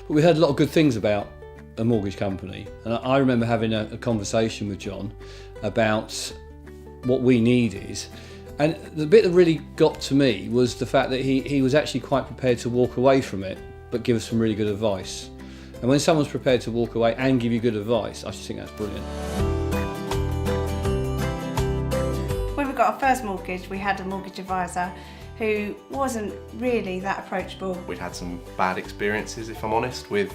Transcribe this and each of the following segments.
But we heard a lot of good things about a mortgage company, and I remember having a conversation with John about what we need is, and the bit that really got to me was the fact that he was actually quite prepared to walk away from it but give us some really good advice. And when someone's prepared to walk away and give you good advice, I just think that's brilliant. When we got our first mortgage, we had a mortgage advisor who wasn't really that approachable. We'd had some bad experiences, if I'm honest, with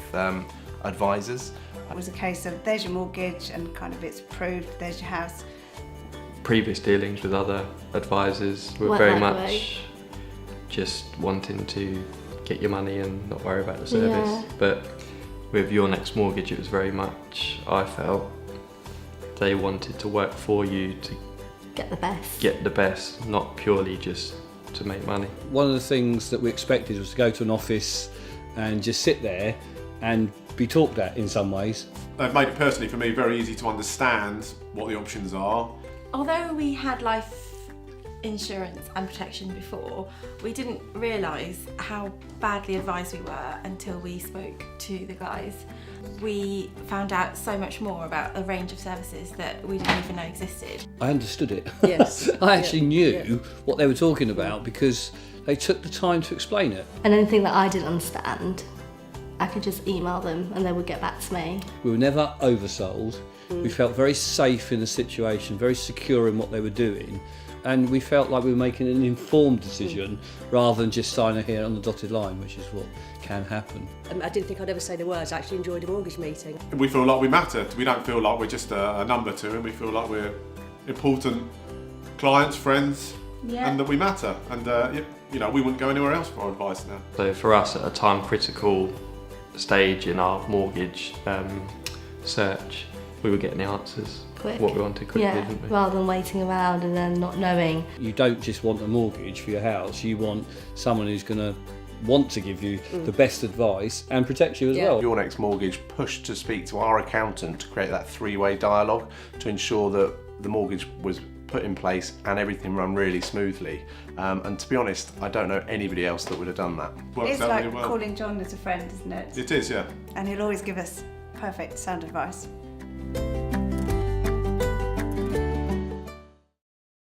advisors. It was a case of there's your mortgage and kind of it's approved, there's your house. Previous dealings with other advisors were very much just wanting to get your money and not worry about the service. Yeah. But with Your Next Mortgage, it was very much, I felt, they wanted to work for you to Get the best. not purely just to make money. One of the things that we expected was to go to an office and just sit there and be talked at in some ways. They've made it personally for me very easy to understand what the options are. Although we had life insurance and protection before, we didn't realise how badly advised we were until we spoke to the guys. We found out so much more about a range of services that we didn't even know existed. I understood it. Yes. I actually knew what they were talking about because they took the time to explain it. And anything that I didn't understand, I could just email them and they would get back to me. We were never oversold. We felt very safe in the situation, very secure in what they were doing, and we felt like we were making an informed decision rather than just signing here on the dotted line, which is what can happen. I didn't think I'd ever say the words. I actually enjoyed a mortgage meeting. We feel like we matter. We don't feel like we're just a number to him. We feel like we're important clients, friends, and that we matter. And we wouldn't go anywhere else for our advice now. So for us, at a time critical stage in our mortgage search, we were getting the answers, Quick. what we wanted quickly, didn't we? Rather than waiting around and then not knowing. You don't just want a mortgage for your house, you want someone who's going to want to give you the best advice and protect you as well. Your Next Mortgage pushed to speak to our accountant to create that three-way dialogue to ensure that the mortgage was put in place and everything run really smoothly. And to be honest, I don't know anybody else that would have done that. Works It's out like really well. calling John as a friend, isn't it? It is, yeah. And he'll always give us perfect sound advice.